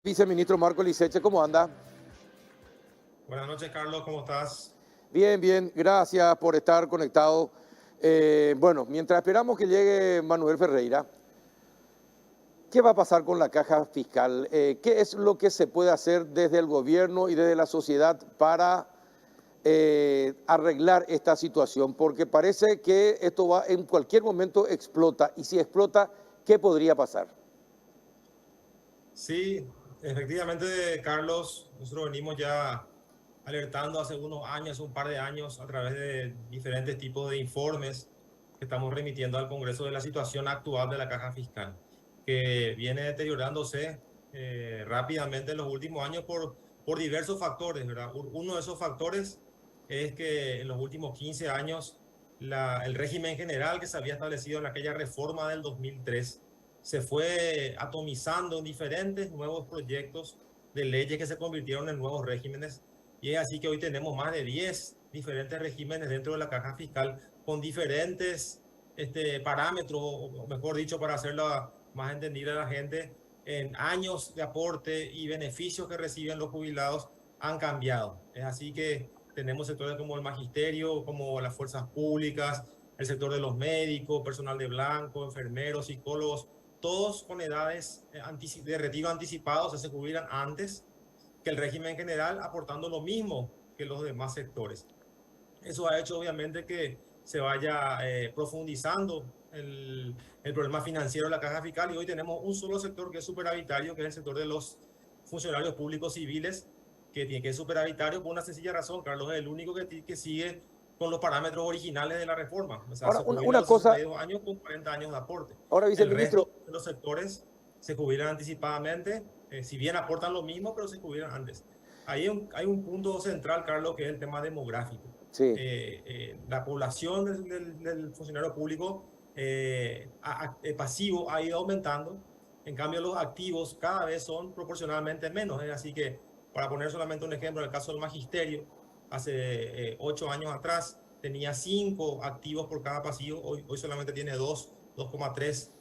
Viceministro Marco Liceche, ¿cómo anda? Buenas noches, Carlos, ¿cómo estás? Bien, bien, gracias por estar conectado. Bueno, mientras esperamos que llegue Manuel Ferreira, ¿qué va a pasar con la caja fiscal? ¿Qué es lo que se puede hacer desde el gobierno y desde la sociedad para arreglar esta situación? Porque parece que esto va en cualquier momento explota, y si explota, ¿qué podría pasar? Sí, efectivamente, Carlos, nosotros venimos ya alertando hace unos años, un par de años, a través de diferentes tipos de informes que estamos remitiendo al Congreso de la situación actual de la caja fiscal, que viene deteriorándose rápidamente en los últimos años por diversos factores, ¿verdad? Uno de esos factores es que en los últimos 15 años el régimen general que se había establecido en aquella reforma del 2003 se fue atomizando en diferentes nuevos proyectos de leyes que se convirtieron en nuevos regímenes. Y es así que hoy tenemos más de 10 diferentes regímenes dentro de la caja fiscal con diferentes parámetros, o mejor dicho, para hacerlo más entendible a la gente, en años de aporte y beneficios que reciben los jubilados han cambiado. Es así que tenemos sectores como el magisterio, como las fuerzas públicas, el sector de los médicos, personal de blanco, enfermeros, psicólogos, todos con edades de retiro anticipados, se jubilan antes que el régimen general, aportando lo mismo que los demás sectores. Eso ha hecho obviamente que se vaya profundizando el problema financiero de la caja fiscal, y hoy tenemos un solo sector que es superavitario, que es el sector de los funcionarios públicos civiles, que es superavitario por una sencilla razón. Carlos es el único que sigue con los parámetros originales de la reforma. O sea, Ahora, se jubila a una los cosa, 62 años con 40 años de aporte. ahora, El resto viceministro, de los sectores se jubilan anticipadamente, si bien aportan lo mismo, pero se jubilan antes. Ahí hay un punto central, Carlos, que es el tema demográfico. sí. La población del funcionario público pasivo ha ido aumentando. En cambio, los activos cada vez son proporcionalmente menos. Así que, para poner solamente un ejemplo, en el caso del magisterio, hace 8 años atrás tenía 5 activos por cada pasivo, hoy solamente tiene 2,3.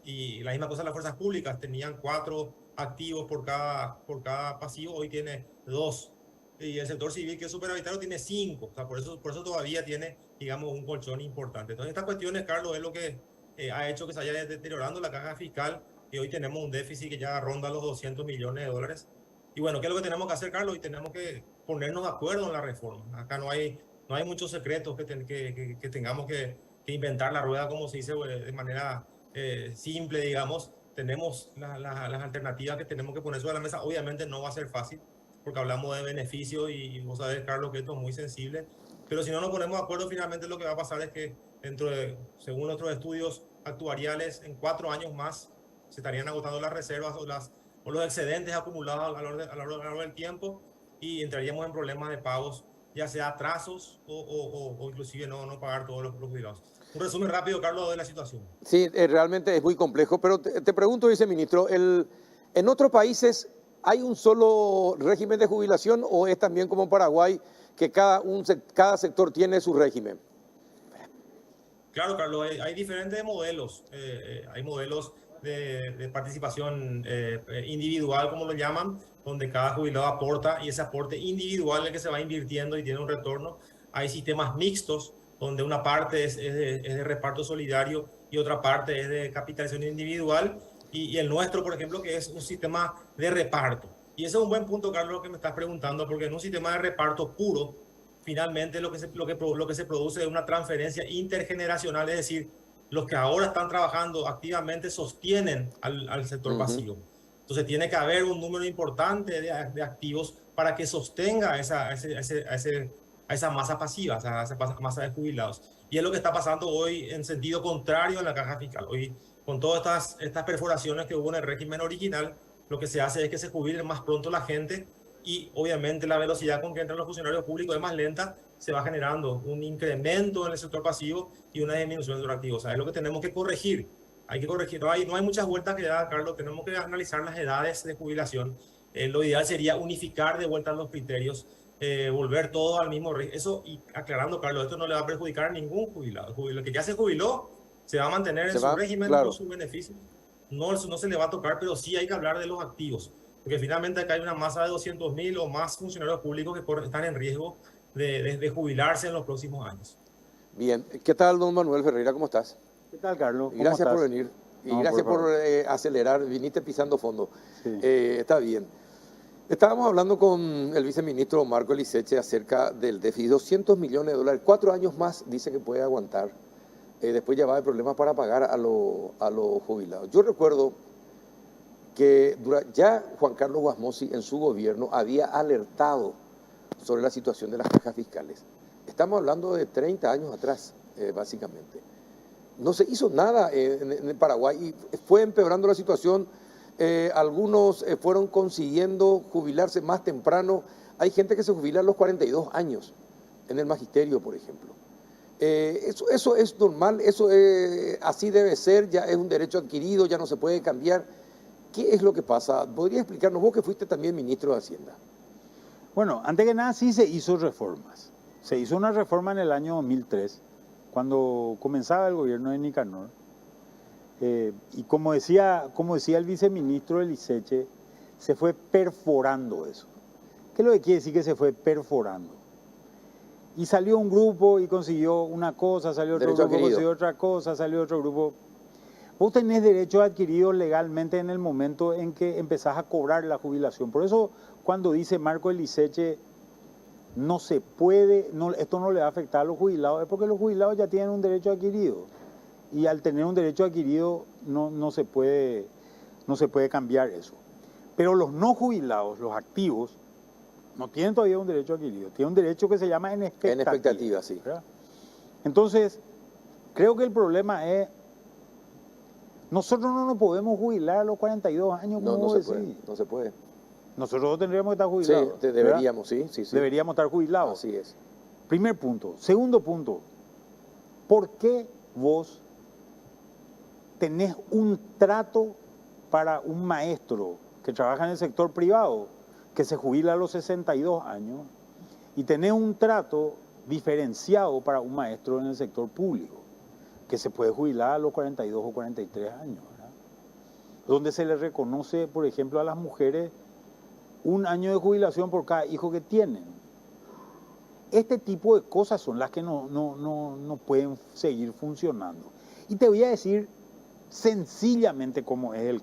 Y la misma cosa en las fuerzas públicas, tenían 4 activos por cada pasivo, hoy tiene 2. Y el sector civil, que es superavitario, tiene 5. O sea, por eso todavía tiene, digamos, un colchón importante. Entonces, estas cuestiones, Carlos, es lo que ha hecho que se vaya deteriorando la caja fiscal, y hoy tenemos un déficit que ya ronda los 200 millones de dólares. Y bueno, ¿qué es lo que tenemos que hacer, Carlos? Y tenemos que ponernos de acuerdo en la reforma. Acá no hay muchos secretos que tengamos que inventar la rueda, como se dice, de manera simple, digamos. Tenemos las alternativas que tenemos que poner sobre la mesa. Obviamente no va a ser fácil, porque hablamos de beneficios y vos sabés, Carlos, que esto es muy sensible. Pero si no nos ponemos de acuerdo, finalmente lo que va a pasar es que según nuestros estudios actuariales, en 4 años más se estarían agotando las reservas o los excedentes acumulados a lo largo del tiempo, y entraríamos en problemas de pagos, ya sea atrasos o inclusive no pagar todos los jubilados. Un resumen rápido, Carlos, de la situación. Sí, realmente es muy complejo, pero te pregunto, viceministro, ¿en otros países hay un solo régimen de jubilación o es también como en Paraguay que cada sector tiene su régimen? Claro, Carlos, hay diferentes modelos. Hay modelos de participación individual, como lo llaman, donde cada jubilado aporta, y ese aporte individual es el que se va invirtiendo y tiene un retorno. Hay sistemas mixtos, donde una parte es de reparto solidario y otra parte es de capitalización individual. Y el nuestro, por ejemplo, que es un sistema de reparto. Y ese es un buen punto, Carlos, lo que me estás preguntando, porque en un sistema de reparto puro, finalmente lo que se produce es una transferencia intergeneracional, es decir, los que ahora están trabajando activamente sostienen al sector Ujú. pasivo. Entonces tiene que haber un número importante de activos para que sostenga a esa masa pasiva, a esa masa de jubilados. Y es lo que está pasando hoy en sentido contrario en la caja fiscal. Hoy, con todas estas perforaciones que hubo en el régimen original, lo que se hace es que se jubile más pronto la gente, y obviamente la velocidad con que entran los funcionarios públicos es más lenta, se va generando un incremento en el sector pasivo y una disminución del sector activo. O sea, es lo que tenemos que corregir. Hay que corregir. No hay muchas vueltas que dar, Carlos. Tenemos que analizar las edades de jubilación. Lo ideal sería unificar de vuelta los criterios, volver todo al mismo régimen. Eso, y aclarando, Carlos, esto no le va a perjudicar a ningún jubilado. El que ya se jubiló se va a mantener en ¿Se su va? régimen con Claro. sus beneficios. No se le va a tocar, pero sí hay que hablar de los activos. porque finalmente acá hay una masa de 200.000 o más funcionarios públicos que están en riesgo de jubilarse en los próximos años. Bien, ¿qué tal, don Manuel Ferreira? ¿Cómo estás? ¿Qué tal, Carlos? ¿Cómo Gracias por estás? venir y No, gracias por favor. acelerar, viniste pisando fondo. Sí. Está bien. Estábamos hablando con el viceministro Marco Eliseche acerca del déficit, 200 millones de dólares, 4 años más dice que puede aguantar. Después ya va a haber problemas para pagar a los jubilados. Yo recuerdo que ya Juan Carlos Guasmosi en su gobierno había alertado sobre la situación de las cajas fiscales. Estamos hablando de 30 años atrás, básicamente. No se hizo nada en Paraguay y fue empeorando la situación. Algunos fueron consiguiendo jubilarse más temprano. Hay gente que se jubila a los 42 años, en el magisterio, por ejemplo. Eso es normal, así debe ser, ya es un derecho adquirido, ya no se puede cambiar. ¿Qué es lo que pasa? ¿Podría explicarnos, vos que fuiste también ministro de Hacienda? Bueno, antes que nada sí se hizo reformas. Se hizo una reforma en el año 2003, cuando comenzaba el gobierno de Nicanor. Y como decía el viceministro Eliseche, se fue perforando eso. ¿Qué es lo que quiere decir que se fue perforando? Y salió un grupo y consiguió una cosa, salió otro Derecho grupo, adquirido. consiguió otra cosa, salió otro grupo. Vos tenés derechos adquiridos legalmente en el momento en que empezás a cobrar la jubilación. Por eso, cuando dice Marco Eliseche, no se puede, esto no le va a afectar a los jubilados, es porque los jubilados ya tienen un derecho adquirido. Y al tener un derecho adquirido no se puede cambiar eso. Pero los no jubilados, los activos, no tienen todavía un derecho adquirido. Tienen un derecho que se llama en expectativa. En expectativa, sí. ¿Verdad? Entonces, creo que el problema es, nosotros no nos podemos jubilar a los 42 años, como vos decís. No se puede. Nosotros tendríamos que estar jubilados. Sí, deberíamos, sí. Deberíamos estar jubilados. Así es. Primer punto. Segundo punto, ¿por qué vos tenés un trato para un maestro que trabaja en el sector privado, que se jubila a los 62 años, y tenés un trato diferenciado para un maestro en el sector público, que se puede jubilar a los 42 o 43 años, ¿verdad? Donde se le reconoce, por ejemplo, a las mujeres un año de jubilación por cada hijo que tienen? Este tipo de cosas son las que no pueden seguir funcionando. Y te voy a decir sencillamente cómo es el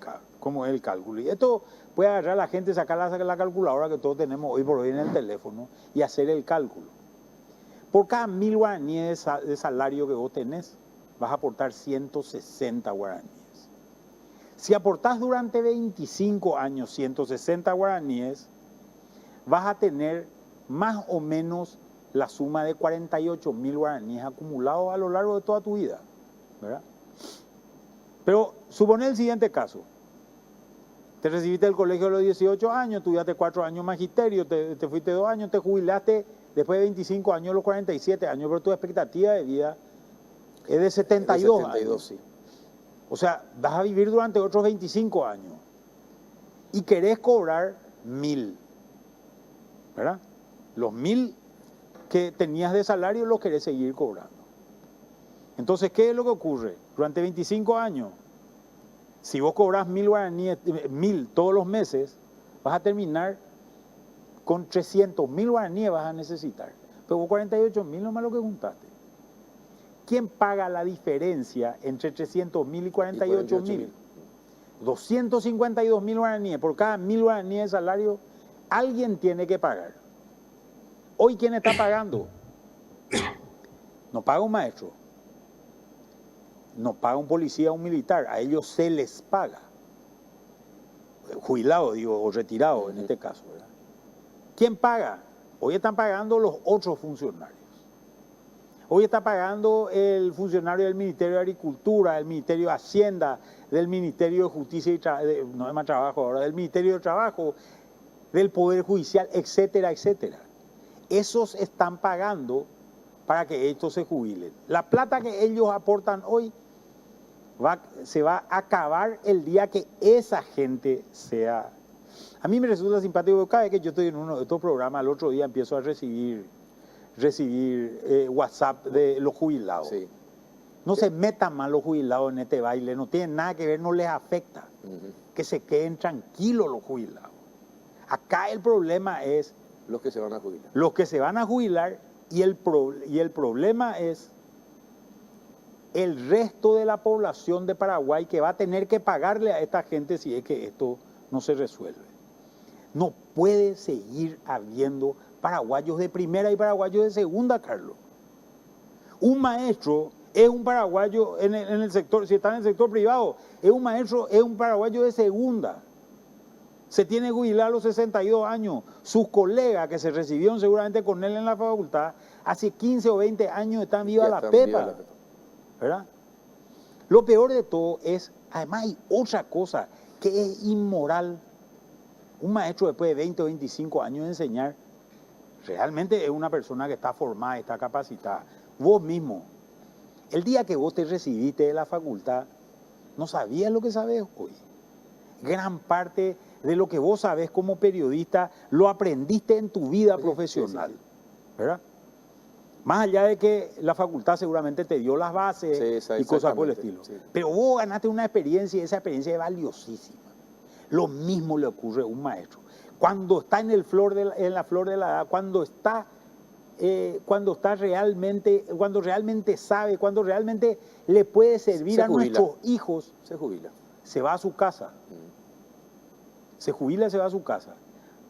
cálculo. Y esto puede agarrar a la gente, sacar la calculadora que todos tenemos hoy por hoy en el teléfono y hacer el cálculo. Por cada 1.000 guaraníes de salario que vos tenés, vas a aportar 160 guaraníes. Si aportás durante 25 años 160 guaraníes, vas a tener más o menos la suma de 48.000 guaraníes acumulados a lo largo de toda tu vida, ¿verdad? Pero supone el siguiente caso. Te recibiste del colegio a los 18 años, estudiaste 4 años magisterio, te fuiste 2 años, te jubilaste después de 25 años a los 47 años, pero tu expectativa de vida es de 72 años. Sí. O sea, vas a vivir durante otros 25 años y querés cobrar 1.000, ¿verdad? Los 1.000 que tenías de salario los querés seguir cobrando. Entonces, ¿qué es lo que ocurre? Durante 25 años, si vos cobras 1.000 guaraníes, 1.000 todos los meses, vas a terminar con 300.000 guaraníes vas a necesitar. Pero vos 48.000 nomás lo que juntaste. ¿Quién paga la diferencia entre 300.000 y 48.000? 252.000 guaraníes. Por cada 1.000 guaraníes de salario, alguien tiene que pagar. Hoy, ¿quién está pagando? No paga un maestro. No paga un policía o un militar. A ellos se les paga. Jubilado, digo, o retirado en este caso, ¿verdad? ¿Quién paga? Hoy están pagando los otros funcionarios. Hoy está pagando el funcionario del Ministerio de Agricultura, del Ministerio de Hacienda, del Ministerio de Justicia y no es más trabajo ahora, del Ministerio de Trabajo, del Poder Judicial, etcétera, etcétera. Esos están pagando para que estos se jubilen. La plata que ellos aportan hoy se va a acabar el día que esa gente sea. A mí me resulta simpático, cada vez que yo estoy en uno de estos programas, al otro día empiezo a recibir WhatsApp de los jubilados. Sí. No se metan más los jubilados en este baile, no tienen nada que ver, no les afecta. Que se queden tranquilos los jubilados. Acá el problema es Los que se van a jubilar. los que se van a jubilar y el problema es el resto de la población de Paraguay que va a tener que pagarle a esta gente si es que esto no se resuelve. No puede seguir habiendo paraguayos de primera y paraguayos de segunda, Carlos. Un maestro es un paraguayo en el sector, si está en el sector privado, es un maestro, es un paraguayo de segunda. Se tiene que jubilar a los 62 años. Sus colegas que se recibieron seguramente con él en la facultad, hace 15 o 20 años están viva la pepa. ¿Verdad? Lo peor de todo es, además hay otra cosa que es inmoral. Un maestro después de 20 o 25 años de enseñar, realmente es una persona que está formada, está capacitada. Vos mismo, el día que vos te recibiste de la facultad, no sabías lo que sabes hoy. Gran parte de lo que vos sabés como periodista lo aprendiste en tu vida profesional, ¿verdad? Más allá de que la facultad seguramente te dio las bases y cosas por el estilo. Sí. Pero vos ganaste una experiencia y esa experiencia es valiosísima. Lo mismo le ocurre a un maestro. Cuando está en la flor de la edad, cuando realmente sabe, cuando realmente le puede servir a nuestros hijos, se jubila. Se va a su casa. Se jubila y se va a su casa.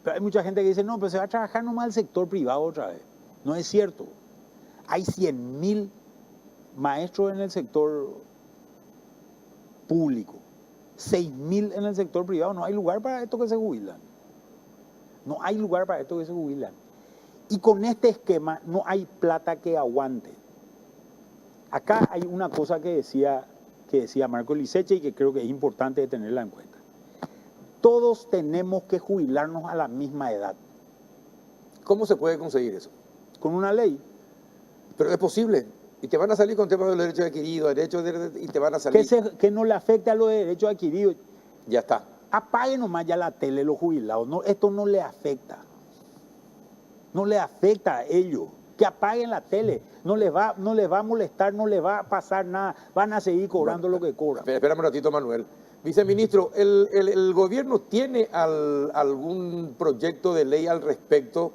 Pero hay mucha gente que dice, no, pero se va a trabajar nomás al sector privado otra vez. No es cierto. Hay 100.000 maestros en el sector público, 6.000 en el sector privado. No hay lugar para estos que se jubilan. No hay lugar para estos que se jubilan. Y con este esquema no hay plata que aguante. Acá hay una cosa que decía Marco Liceche y que creo que es importante tenerla en cuenta. Todos tenemos que jubilarnos a la misma edad. ¿Cómo se puede conseguir eso? Con una ley. Pero es posible. Y te van a salir con temas de los derechos adquiridos, y te van a salir. Que no le afecte a los derechos adquiridos. Ya está. Apaguen nomás ya la tele los jubilados. No, esto no le afecta. No le afecta a ellos. Que apaguen la tele. No les va a molestar, no les va a pasar nada. Van a seguir cobrando lo que cobran. Espérame un ratito, Manuel. Viceministro, ¿el gobierno tiene algún proyecto de ley al respecto?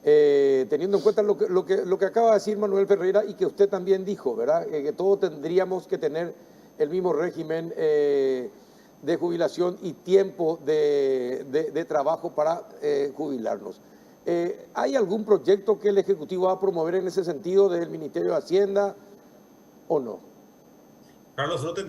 Teniendo en cuenta lo que acaba de decir Manuel Ferreira y que usted también dijo, ¿verdad? Que todos tendríamos que tener el mismo régimen de jubilación y tiempo de trabajo para jubilarnos. ¿Hay algún proyecto que el Ejecutivo va a promover en ese sentido desde el Ministerio de Hacienda o no? Carlos, nosotros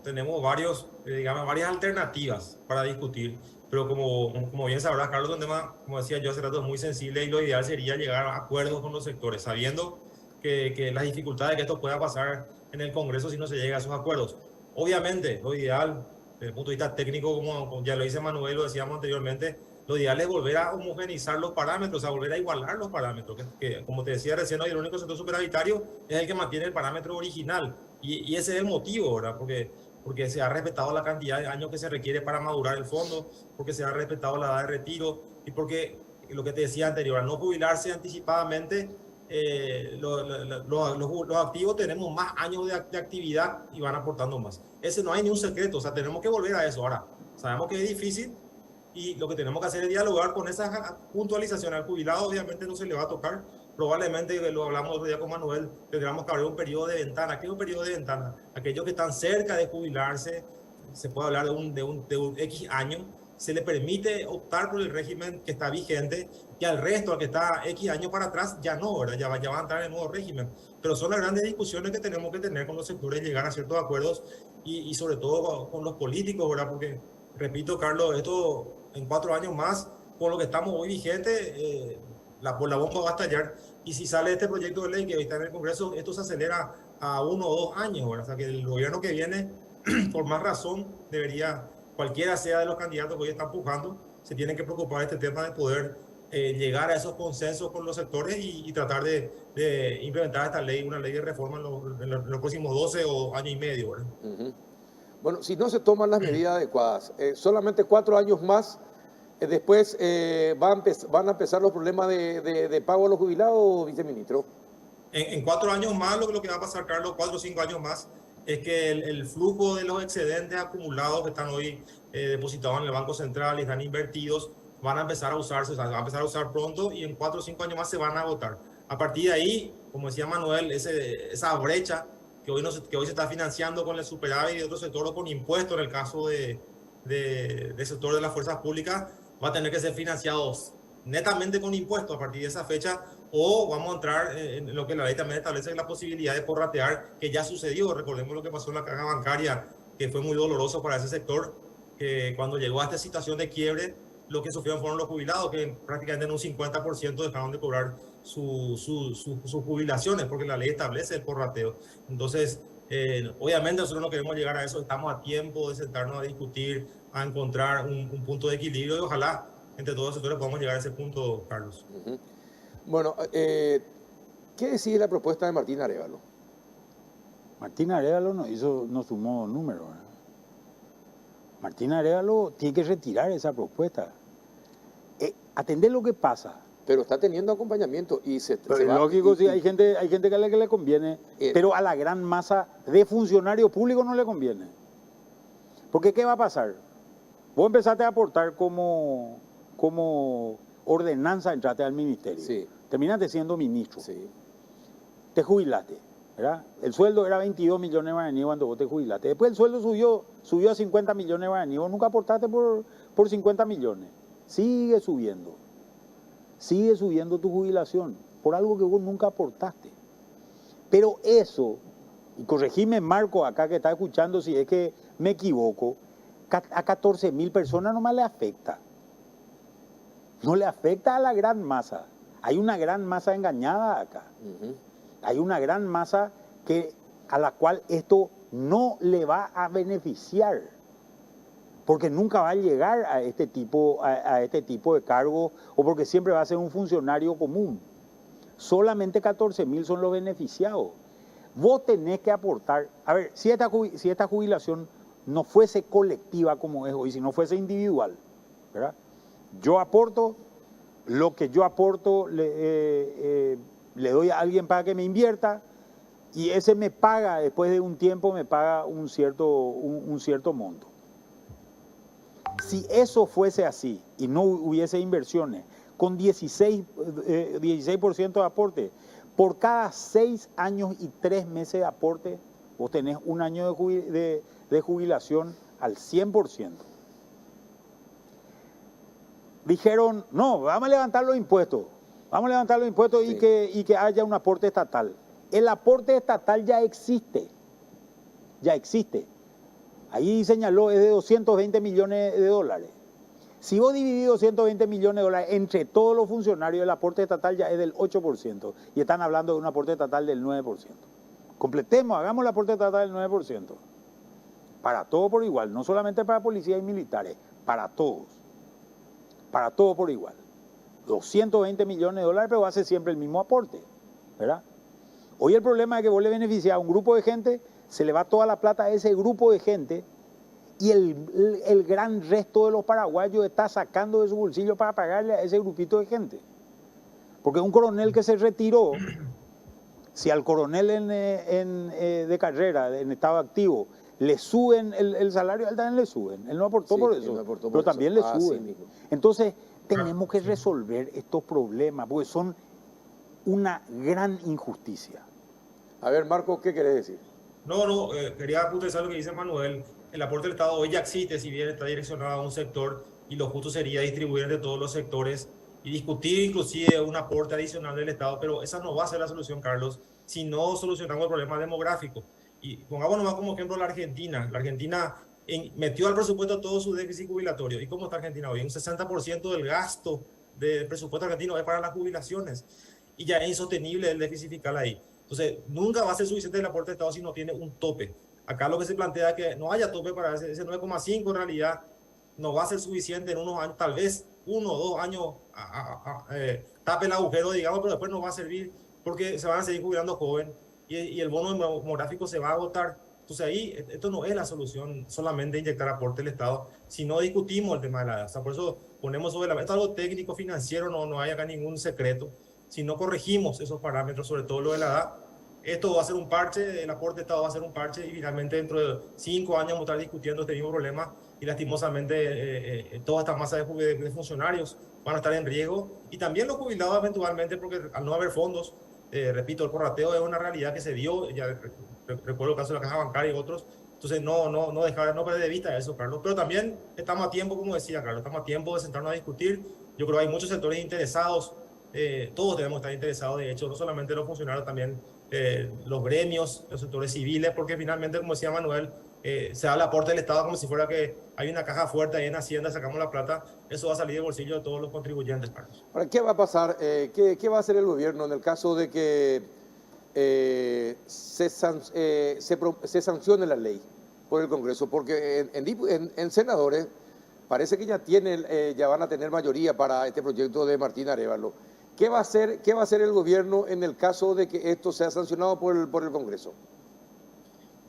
tenemos varias alternativas para discutir. Pero como bien sabrás, Carlos, es un tema, como decía yo hace rato, es muy sensible y lo ideal sería llegar a acuerdos con los sectores, sabiendo que las dificultades que esto pueda pasar en el Congreso si no se llega a esos acuerdos. Obviamente, lo ideal, desde el punto de vista técnico, como ya lo dice Manuel, lo decíamos anteriormente, lo ideal es volver a homogeneizar los parámetros, a volver a igualar los parámetros, que como te decía recién, hoy el único sector superavitario es el que mantiene el parámetro original. Y ese es el motivo, ¿verdad? Porque se ha respetado la cantidad de años que se requiere para madurar el fondo, porque se ha respetado la edad de retiro y porque, lo que te decía anterior, al no jubilarse anticipadamente, los activos tenemos más años de actividad y van aportando más. Ese no hay ni un secreto, o sea, tenemos que volver a eso. Ahora, sabemos que es difícil y lo que tenemos que hacer es dialogar con esa puntualización. Al jubilado obviamente no se le va a tocar. Probablemente, lo hablamos otro día con Manuel, tendríamos que abrir un periodo de ventana. ¿Qué es un periodo de ventana? Aquellos que están cerca de jubilarse, se puede hablar de un X año, se le permite optar por el régimen que está vigente, y al resto, al que está X años para atrás, ya no, ¿verdad? Ya va a entrar en el nuevo régimen. Pero son las grandes discusiones que tenemos que tener con los sectores, llegar a ciertos acuerdos y sobre todo con los políticos, ¿verdad? Porque, repito, Carlos, esto en 4 años más, con lo que estamos hoy vigente, la bomba va a estallar. Y si sale este proyecto de ley que está en el Congreso, esto se acelera a 1 o 2 años, ¿verdad? O sea que el gobierno que viene, por más razón, debería, cualquiera sea de los candidatos que hoy están pujando, se tienen que preocupar de este tema de poder llegar a esos consensos con los sectores y tratar de implementar esta ley, una ley de reforma en los próximos 12 o año y medio, ¿verdad? Bueno, si no se toman las medidas adecuadas, solamente 4 años más, después van a empezar los problemas de pago a los jubilados, viceministro. En 4 años más, lo que va a pasar, Carlos, 4 o 5 años más, es que el flujo de los excedentes acumulados que están hoy depositados en el Banco Central y están invertidos, van a empezar a usarse, o sea, van a empezar a usar pronto y en 4 o 5 años más se van a agotar. A partir de ahí, como decía Manuel, esa brecha que hoy se está financiando con el superávit y de otro sector o con impuestos, en el caso del sector de las fuerzas públicas, va a tener que ser financiados netamente con impuestos a partir de esa fecha, o vamos a entrar en lo que la ley también establece, la posibilidad de prorratear, que ya sucedió. Recordemos lo que pasó en la caja bancaria, que fue muy doloroso para ese sector, que cuando llegó a esta situación de quiebre, lo que sufrieron fueron los jubilados, que prácticamente en un 50% dejaron de cobrar sus jubilaciones, porque la ley establece el prorrateo. Entonces, obviamente nosotros no queremos llegar a eso, estamos a tiempo de sentarnos a discutir, a encontrar un punto de equilibrio, y ojalá entre todos los sectores podamos llegar a ese punto, Carlos. Bueno, ¿qué decide la propuesta de Martín Arévalo? Martín Arévalo no sumó números, ¿verdad? Martín Arévalo tiene que retirar esa propuesta. Atender lo que pasa. Pero está teniendo acompañamiento y se va, lógico, sí, hay gente que le conviene, pero a la gran masa de funcionarios públicos no le conviene. Porque ¿qué va a pasar? Vos empezaste a aportar como ordenanza, entraste al ministerio. Sí. Terminaste siendo ministro. Sí. Te jubilaste, ¿verdad? El sueldo era 22 millones de guaraníes cuando vos te jubilaste. Después el sueldo subió a 50 millones de guaraníes. Vos nunca aportaste por 50 millones. Sigue subiendo tu jubilación por algo que vos nunca aportaste. Pero eso, y corregime Marco acá que está escuchando si es que me equivoco, a 14.000 personas nomás le afecta. No le afecta a la gran masa. Hay una gran masa engañada acá. Hay una gran masa a la cual esto no le va a beneficiar. Porque nunca va a llegar a este tipo de cargo, o porque siempre va a ser un funcionario común. Solamente 14.000 son los beneficiados. Vos tenés que aportar. A ver, si esta jubilación no fuese colectiva como es hoy, si no fuese individual, ¿verdad? Yo aporto, lo que yo aporto le doy a alguien para que me invierta, y ese me paga, después de un tiempo me paga un cierto monto. Si eso fuese así y no hubiese inversiones, con 16% de aporte, por cada 6 años y 3 meses de aporte, vos tenés un año de jubilación al 100%. Dijeron, no, vamos a levantar los impuestos. Sí. y que haya un aporte estatal. El aporte estatal ya existe. Ahí señaló, es de 220 millones de dólares. Si vos dividís 220 millones de dólares entre todos los funcionarios, el aporte estatal ya es del 8%. Y están hablando de un aporte estatal del 9%. Completemos, hagamos el aporte estatal del 9%. Para todo por igual, no solamente para policías y militares, para todos. Para todo por igual. 220 millones de dólares, pero va a ser siempre el mismo aporte, ¿verdad? Hoy el problema es que vos le beneficiás a un grupo de gente, se le va toda la plata a ese grupo de gente, y el gran resto de los paraguayos está sacando de su bolsillo para pagarle a ese grupito de gente. Porque un coronel que se retiró, si al coronel de carrera, en estado activo, le suben el salario, a él también le suben. Él no aportó por eso, pero también le suben. Sí, entonces, tenemos que resolver estos problemas, porque son una gran injusticia. A ver, Marco, ¿qué querés decir? Quería puntualizar lo que dice Manuel. El aporte del Estado hoy ya existe, si bien está direccionado a un sector, y lo justo sería distribuir entre todos los sectores y discutir inclusive un aporte adicional del Estado, pero esa no va a ser la solución, Carlos, si no solucionamos el problema demográfico. Y pongamos nomás como ejemplo la Argentina. La Argentina metió al presupuesto todo su déficit jubilatorio. ¿Y cómo está Argentina hoy? Un 60% del gasto del presupuesto argentino es para las jubilaciones. Y ya es insostenible el déficit fiscal ahí. Entonces, nunca va a ser suficiente el aporte de Estado si no tiene un tope. Acá lo que se plantea es que no haya tope para ese 9,5, en realidad no va a ser suficiente en unos años, tal vez 1 o 2 años tape el agujero, digamos, pero después no va a servir porque se van a seguir jubilando jóvenes y el bono demográfico se va a agotar. Entonces ahí, esto no es la solución solamente inyectar aporte del Estado, si no discutimos el tema de la edad. O sea, por eso ponemos sobre la mesa algo técnico, financiero, no hay acá ningún secreto. Si no corregimos esos parámetros, sobre todo lo de la edad, esto va a ser un parche, el aporte de Estado va a ser un parche, y finalmente dentro de 5 años vamos a estar discutiendo este mismo problema y lastimosamente toda esta masa de funcionarios van a estar en riesgo, y también los jubilados eventualmente, porque al no haber fondos, repito, el prorrateo es una realidad que se dio, ya recuerdo el caso de la Caja Bancaria y otros. Entonces no dejar, no perder de vista eso, Carlos, pero también estamos a tiempo, como decía Carlos, estamos a tiempo de sentarnos a discutir. Yo creo que hay muchos sectores interesados, todos debemos estar interesados, de hecho, no solamente los funcionarios, también los gremios, los sectores civiles, porque finalmente, como decía Manuel, se da el aporte del Estado como si fuera que hay una caja fuerte ahí en Hacienda, sacamos la plata, eso va a salir del bolsillo de todos los contribuyentes, Carlos. Ahora, ¿qué va a pasar? ¿Qué va a hacer el gobierno en el caso de que se sancione la ley por el Congreso? Porque en senadores parece que ya van a tener mayoría para este proyecto de Martín Arévalo. ¿Qué va a hacer el gobierno en el caso de que esto sea sancionado por el Congreso?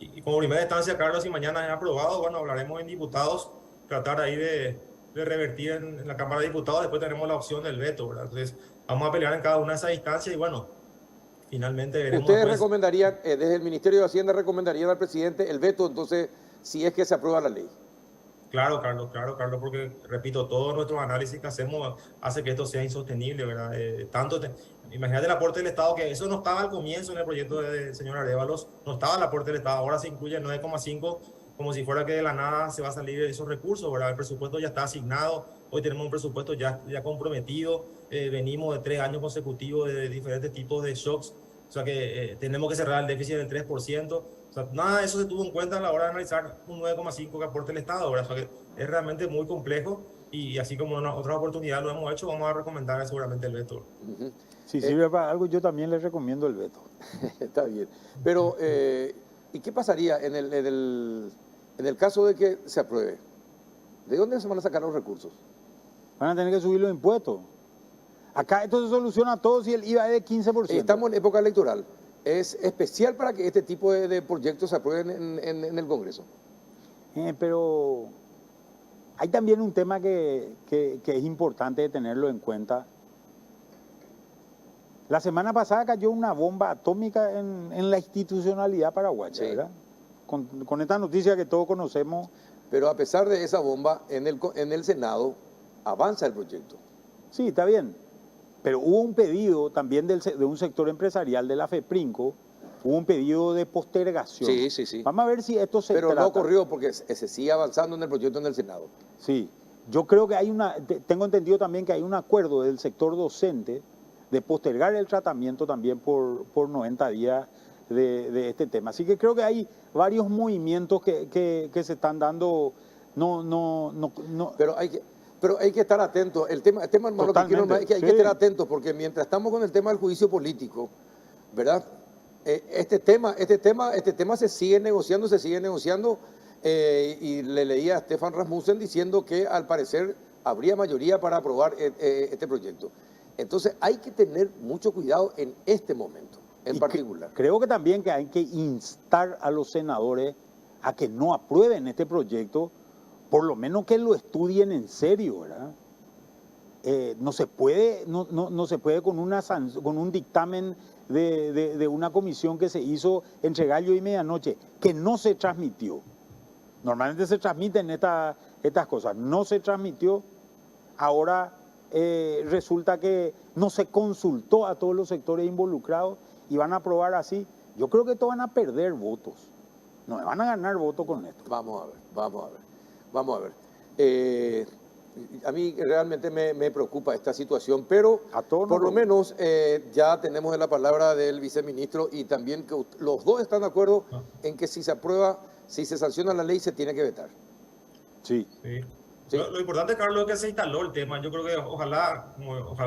Y como primera instancia, Carlos, si mañana es aprobado, bueno, hablaremos en diputados, tratar ahí de revertir en la Cámara de Diputados, después tenemos la opción del veto, ¿verdad? Entonces, vamos a pelear en cada una de esas instancias y bueno, finalmente veremos. ¿Ustedes recomendarían, desde el Ministerio de Hacienda, recomendarían al presidente el veto, entonces, si es que se aprueba la ley? Claro, Carlos, porque, repito, todos nuestros análisis que hacemos hace que esto sea insostenible, ¿verdad? Imagínate el aporte del Estado, que eso no estaba al comienzo en el proyecto del señor Arévalos, no estaba el aporte del Estado, ahora se incluye el 9,5, como si fuera que de la nada se va a salir esos recursos, ¿verdad? El presupuesto ya está asignado, hoy tenemos un presupuesto ya comprometido, venimos de 3 años consecutivos de diferentes tipos de shocks, o sea que tenemos que cerrar el déficit del 3%. O sea, nada de eso se tuvo en cuenta a la hora de analizar un 9,5 que aporte el Estado, ¿verdad? O sea, que es realmente muy complejo y así como en otras oportunidades lo hemos hecho, vamos a recomendar seguramente el veto. Si sirve para algo, yo también les recomiendo el veto. Está bien. Pero, ¿y qué pasaría en el caso de que se apruebe? ¿De dónde se van a sacar los recursos? Van a tener que subir los impuestos. Acá esto se soluciona todo si el IVA es de 15%. Estamos en época electoral. ¿Es especial para que este tipo de proyectos se aprueben en el Congreso? Pero hay también un tema que es importante tenerlo en cuenta. La semana pasada cayó una bomba atómica en la institucionalidad paraguaya, Sí. ¿verdad? Con esta noticia que todos conocemos. Pero a pesar de esa bomba, en el Senado avanza el proyecto. Sí, está bien. Pero hubo un pedido también de un sector empresarial de la FEPRINCO, hubo un pedido de postergación. Sí. Vamos a ver si esto se Pero trata. no ocurrió porque se sigue avanzando en el proyecto en el Senado. Sí, yo creo que tengo entendido también que hay un acuerdo del sector docente de postergar el tratamiento también por 90 días de este tema. Así que creo que hay varios movimientos que se están dando. Pero hay que estar atentos. El tema hermano, lo que quiero es que hay que estar atentos, porque mientras estamos con el tema del juicio político, ¿verdad? Este tema se sigue negociando, y le leía a Stefan Rasmussen diciendo que al parecer habría mayoría para aprobar este proyecto. Entonces hay que tener mucho cuidado en este momento, en particular. Creo que también que hay que instar a los senadores a que no aprueben este proyecto, por lo menos que lo estudien en serio, ¿verdad? No se puede con un dictamen de una comisión que se hizo entre gallo y medianoche, que no se transmitió. Normalmente se transmiten estas cosas. No se transmitió. Ahora resulta que no se consultó a todos los sectores involucrados y van a aprobar así. Yo creo que todos van a perder votos. No van a ganar votos con esto. Vamos a ver. A mí realmente me preocupa esta situación, pero por lo menos ya tenemos la palabra del viceministro y también que los dos están de acuerdo en que si se aprueba, si se sanciona la ley, se tiene que vetar. Sí. Lo importante, Carlos, es que se instaló el tema. Yo creo que ojalá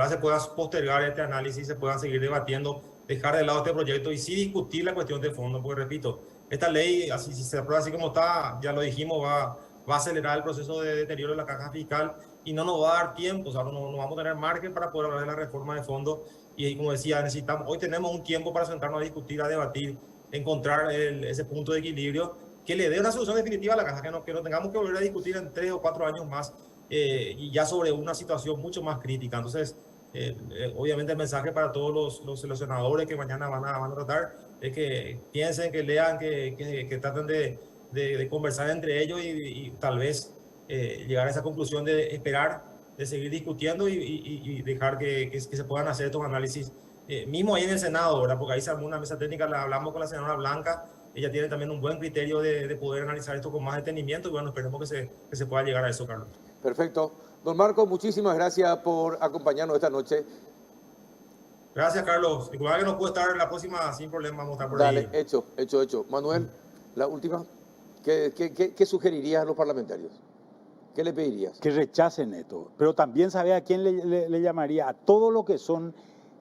se pueda postergar este análisis, se puedan seguir debatiendo, dejar de lado este proyecto y sí discutir la cuestión de fondo, porque repito, esta ley, así, si se aprueba así como está, ya lo dijimos, va a acelerar el proceso de deterioro de la caja fiscal y no nos va a dar tiempo, o sea, no vamos a tener margen para poder hablar de la reforma de fondo. Y como decía, hoy tenemos un tiempo para sentarnos a discutir, a debatir, encontrar ese punto de equilibrio que le dé una solución definitiva a la caja, que no tengamos que volver a discutir en 3 o 4 años más y ya sobre una situación mucho más crítica. Entonces, obviamente el mensaje para todos los seleccionadores que mañana van a tratar es que piensen, que lean, que traten de conversar entre ellos y tal vez llegar a esa conclusión de esperar, de seguir discutiendo y dejar que se puedan hacer estos análisis. Mismo ahí en el Senado, ¿verdad? Porque ahí se armó una mesa técnica, hablamos con la senadora Blanca, ella tiene también un buen criterio de poder analizar esto con más detenimiento y bueno, esperemos que se pueda llegar a eso, Carlos. Perfecto. Don Marco, muchísimas gracias por acompañarnos esta noche. Gracias, Carlos. Igual que no puedo estar la próxima sin problema, vamos a estar por Dale, ahí. hecho. Manuel, la última. ¿Qué sugerirías a los parlamentarios? ¿Qué le pedirías? Que rechacen esto. Pero también, ¿sabe a quién le llamaría? A todos los que son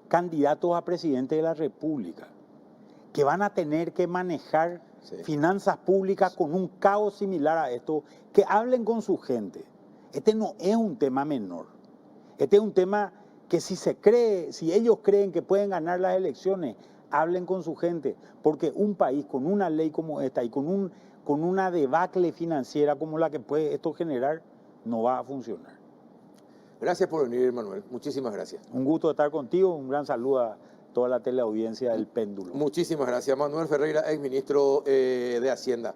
candidatos a presidente de la República, que van a tener que manejar finanzas públicas con un caos similar a esto, que hablen con su gente. Este no es un tema menor. Este es un tema que si ellos creen que pueden ganar las elecciones, hablen con su gente, porque un país con una ley como esta y con una debacle financiera como la que puede esto generar, no va a funcionar. Gracias por venir, Manuel. Muchísimas gracias. Un gusto estar contigo. Un gran saludo a toda la teleaudiencia del Péndulo. Muchísimas gracias. Manuel Ferreira, exministro de Hacienda.